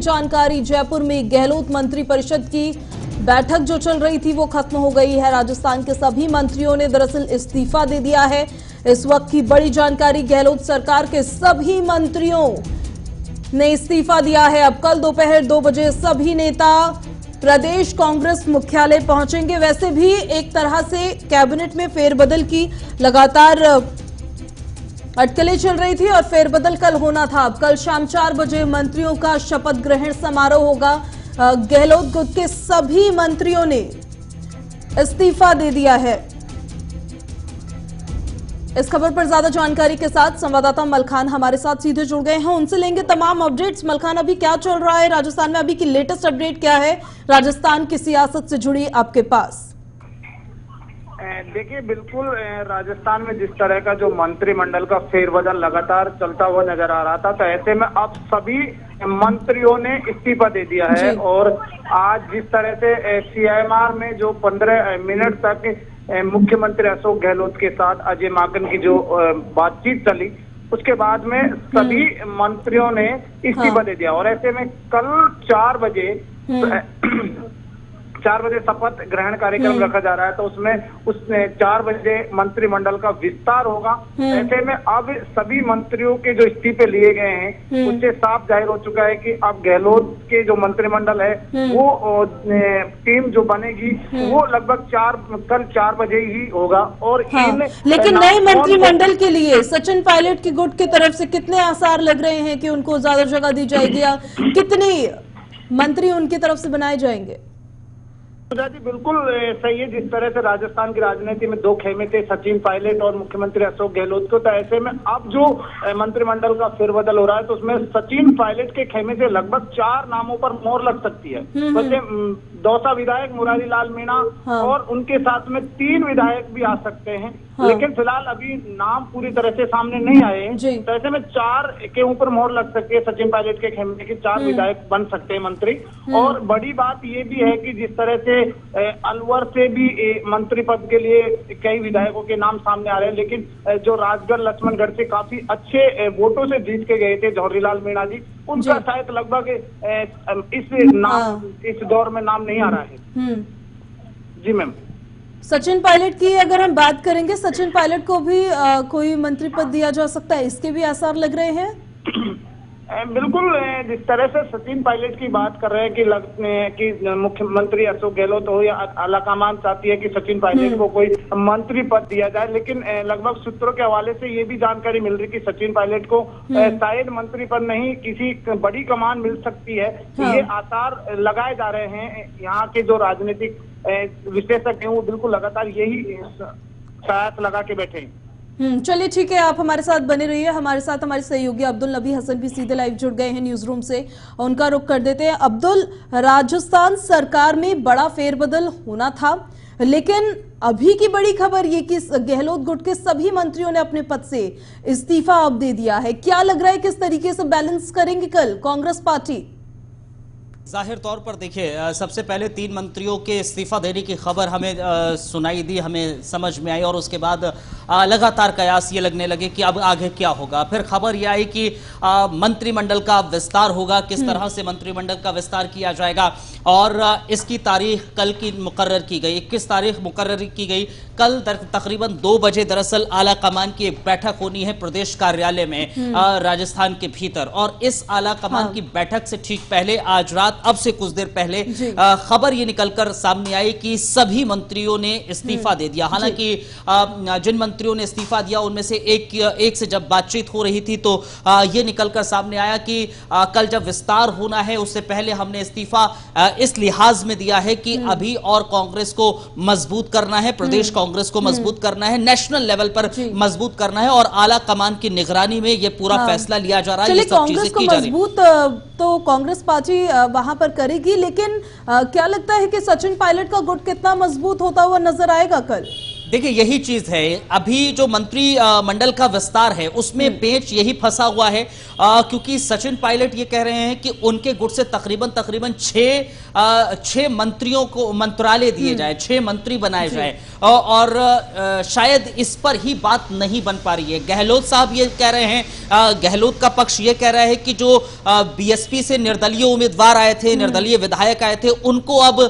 जानकारी जयपुर में गहलोत मंत्री परिषद की बैठक जो चल रही थी वो खत्म हो गई है। राजस्थान के सभी मंत्रियों ने दरअसल इस्तीफा दे दिया है। इस वक्त की बड़ी जानकारी, गहलोत सरकार के सभी मंत्रियों ने इस्तीफा दिया है। अब कल दोपहर 2 बजे सभी नेता प्रदेश कांग्रेस मुख्यालय पहुंचेंगे। वैसे भी एक तरह से कैबिनेट में फेरबदल की लगातार अटकलें चल रही थी और फेरबदल कल होना था। अब कल शाम 4 बजे मंत्रियों का शपथ ग्रहण समारोह होगा। गहलोत गुट के सभी मंत्रियों ने इस्तीफा दे दिया है। इस खबर पर ज्यादा जानकारी के साथ संवाददाता मलखान हमारे साथ सीधे जुड़ गए हैं, उनसे लेंगे तमाम अपडेट्स। मलखान, अभी क्या चल रहा है राजस्थान में? अभी की लेटेस्ट अपडेट क्या है राजस्थान की सियासत से जुड़ी आपके पास? देखिए, बिल्कुल राजस्थान में जिस तरह का जो मंत्रिमंडल का फेरबदल लगातार चलता हुआ नजर आ रहा था, तो ऐसे में अब सभी मंत्रियों ने इस्तीफा दे दिया है। और आज जिस तरह से सीएमआर में जो 15 मिनट तक मुख्यमंत्री अशोक गहलोत के साथ अजय माकन की जो बातचीत चली, उसके बाद में सभी मंत्रियों ने इस्तीफा दे दिया। और ऐसे में कल 4 बजे शपथ ग्रहण कार्यक्रम रखा जा रहा है, तो उसमें 4 बजे मंत्रिमंडल का विस्तार होगा। ऐसे में अब सभी मंत्रियों के जो इस्तीफे लिए गए हैं, उससे साफ जाहिर हो चुका है कि अब गहलोत के जो मंत्रिमंडल है वो टीम जो बनेगी वो लगभग कल 4 बजे ही होगा। और लेकिन नए मंत्रिमंडल के लिए सचिन पायलट की गुट की तरफ से कितने आसार लग रहे हैं कि उनको ज्यादा जगह दी जाएगी या कितनी मंत्री उनकी तरफ से बनाए जाएंगे? जी बिल्कुल सही है। जिस तरह से राजस्थान की राजनीति में 2 खेमे थे, सचिन पायलट और मुख्यमंत्री अशोक गहलोत को, तो ऐसे में अब जो मंत्रिमंडल का फेरबदल हो रहा है, तो उसमें सचिन पायलट के खेमे से लगभग 4 नामों पर मोहर लग सकती है। वैसे दौसा विधायक मुरारी लाल मीणा और उनके साथ में 3 विधायक भी आ सकते हैं, लेकिन फिलहाल अभी नाम पूरी तरह से सामने नहीं आए हैं। तो ऐसे में 4 के ऊपर मोहर लग सकती है सचिन पायलट के खेमे की, 4 विधायक बन सकते हैं मंत्री। और बड़ी बात ये भी है कि जिस तरह से अलवर से भी मंत्री पद के लिए कई विधायकों के नाम सामने आ रहे हैं, लेकिन जो राजगढ़ लक्ष्मणगढ़ से काफी अच्छे वोटों से जीत के गए थे जौहरीलाल मीणा जी, उनका शायद लगभग इस दौर में नाम नहीं आ रहा है। जी मैम, सचिन पायलट की अगर हम बात करेंगे, सचिन पायलट को भी कोई मंत्री पद दिया जा सकता है, इसके भी आसार लग रहे हैं? बिल्कुल, जिस तरह से सचिन पायलट की बात कर रहे हैं कि मुख्यमंत्री अशोक गहलोत हो या आलाकमान चाहती है कि सचिन पायलट को कोई मंत्री पद दिया जाए, लेकिन लगभग सूत्रों के हवाले से ये भी जानकारी मिल रही कि सचिन पायलट को शायद मंत्री पद नहीं, किसी बड़ी कमान मिल सकती है। ये आसार लगाए जा रहे हैं। यहाँ के जो राजनीतिक विश्लेषक हैं वो बिल्कुल लगातार यही शायद लगा के बैठे हैं। चलिए ठीक है, आप हमारे साथ बने रहिए। हमारे साथ हमारे सहयोगी अब्दुल नबी हसन भी सीधे लाइव जुड़ गए हैं न्यूज रूम से, उनका रुख कर देते हैं। अब्दुल, राजस्थान सरकार में बड़ा फेरबदल होना था, लेकिन अभी की बड़ी खबर ये कि गहलोत गुट के सभी मंत्रियों ने अपने पद से इस्तीफा अब दे दिया है। क्या लग रहा है किस तरीके से बैलेंस करेंगे कल कांग्रेस पार्टी? जाहिर तौर पर देखिए, सबसे पहले 3 मंत्रियों के इस्तीफा देने की खबर हमें सुनाई दी, हमें समझ में आई, और उसके बाद लगातार कयास ये लगने लगे कि अब आगे क्या होगा। फिर खबर ये आई कि मंत्रिमंडल का विस्तार होगा, किस तरह से मंत्रिमंडल का विस्तार किया जाएगा, और इसकी तारीख कल की मुकर्रर की गई। 21 तारीख मुकर्रर की गई। कल तकरीबन 2 बजे दरअसल आला कमान की एक बैठक होनी है प्रदेश कार्यालय में राजस्थान के भीतर, और इस आला कमान की बैठक से ठीक पहले आज रात, अब से कुछ देर पहले खबर ये निकलकर सामने आई कि सभी मंत्रियों ने इस्तीफा दे दिया। हालांकि जिन मंत्रियों ने इस्तीफा दिया उनमें से एक से जब बातचीत हो रही थी तो ये निकलकर सामने आया कि कल जब विस्तार होना है उससे पहले हमने इस्तीफा इस लिहाज में दिया है कि अभी और कांग्रेस को मजबूत करना है, प्रदेश कांग्रेस को मजबूत करना है, नेशनल लेवल पर मजबूत करना है, और आला कमान की निगरानी में यह पूरा फैसला लिया जा रहा है। ये सब चीजें की जा रही है। तो कांग्रेस पार्टी वहां पर करेगी, लेकिन क्या लगता है कि सचिन पायलट का गुट कितना मजबूत होता हुआ नजर आएगा कल? देखिए यही चीज है, अभी जो मंत्री मंडल का विस्तार है उसमें पेच यही फंसा हुआ है, क्योंकि सचिन पायलट ये कह रहे हैं कि उनके गुट से तकरीबन 6 मंत्रियों को मंत्रालय दिए जाए, 6 मंत्री बनाए जाए, और शायद इस पर ही बात नहीं बन पा रही है। गहलोत साहब ये कह रहे हैं, गहलोत का पक्ष ये कह रहा है कि जो बीएसपी से निर्दलीय उम्मीदवार आए थे, निर्दलीय विधायक आए थे, उनको अब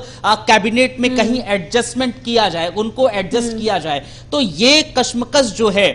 कैबिनेट में कहीं एडजस्टमेंट किया जाए, उनको एडजस्ट किया जाए। तो ये कश्मकश जो है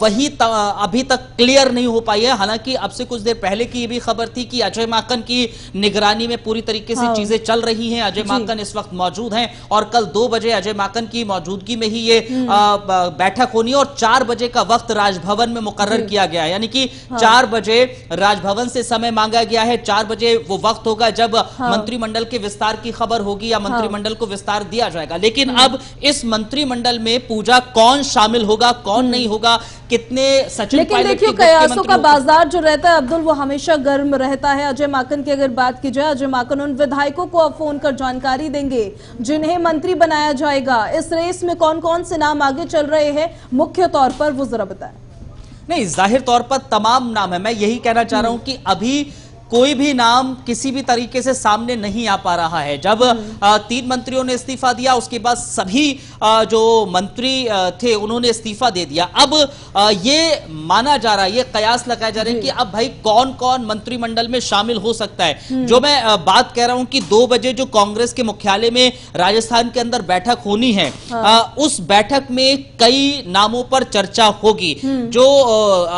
वही अभी तक क्लियर नहीं हो पाई है। हालांकि अब से कुछ देर पहले की ये भी खबर थी कि अजय माकन की निगरानी में पूरी तरीके से चीजें चल रही हैं। अजय माकन इस वक्त मौजूद हैं और कल 2 बजे अजय माकन की मौजूदगी में ही ये बैठक होनी है और 4 बजे का वक्त राजभवन में मुकर्रर किया गया है, यानी कि 4 बजे राजभवन से समय मांगा गया है। 4 बजे वो वक्त होगा जब मंत्रिमंडल के विस्तार की खबर होगी या मंत्रिमंडल को विस्तार दिया जाएगा। लेकिन अब इस मंत्रिमंडल में पूजा कौन शामिल होगा, कौन नहीं होगा, कितने सचिन लेकिन पायलट देखिए कयासों का बाजार जो रहता है अब्दुल, वो हमेशा गर्म रहता है। अजय माकन की अगर बात की जाए, अजय माकन उन विधायकों को अब फोन कर जानकारी देंगे जिन्हें मंत्री बनाया जाएगा। इस रेस में कौन कौन से नाम आगे चल रहे हैं मुख्य तौर पर, वो जरा बताएं। नहीं, जाहिर तौर पर तमाम नाम है। मैं यही कहना चाह रहा हूं कि अभी कोई भी नाम किसी भी तरीके से सामने नहीं आ पा रहा है। जब 3 मंत्रियों ने इस्तीफा दिया, उसके बाद सभी जो मंत्री थे उन्होंने इस्तीफा दे दिया। अब ये माना जा रहा है, ये कयास लगाए जा रहे हैं कि अब भाई कौन कौन मंत्रिमंडल में शामिल हो सकता है। जो मैं बात कह रहा हूं कि 2 बजे जो कांग्रेस के मुख्यालय में राजस्थान के अंदर बैठक होनी है, उस बैठक में कई नामों पर चर्चा होगी। जो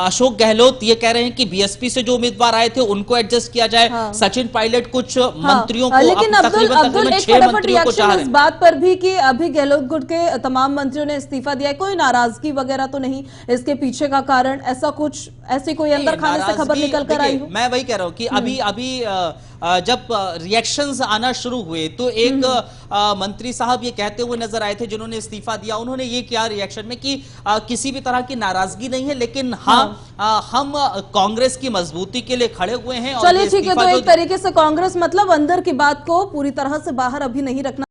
अशोक गहलोत ये कह रहे हैं कि बीएसपी से जो उम्मीदवार आए थे उनको एडजस्ट किया जाए। सचिन पायलट कुछ मंत्रियों को, लेकिन अब्दुल एक 6 मंत्रियों को चाह रहे हैं। इस बात पर भी कि अभी गहलोत गुट के तमाम मंत्रियों ने इस्तीफा दिया है, कोई नाराजगी वगैरह तो नहीं इसके पीछे का कारण, ऐसा कुछ, ऐसी कोई अंदर खाने से खबर निकल कर आई हो? मैं वही कह रहा हूं कि अभी जब रिएक्शंस आना शुरू हुए तो एक मंत्री साहब ये कहते हुए नजर आए थे जिन्होंने इस्तीफा दिया। उन्होंने ये किया रिएक्शन में कि किसी भी तरह की नाराजगी नहीं है, लेकिन हम कांग्रेस की मजबूती के लिए खड़े हुए हैं। चलिए ठीक है, तो एक तरीके से कांग्रेस मतलब अंदर की बात को पूरी तरह से बाहर अभी नहीं रखना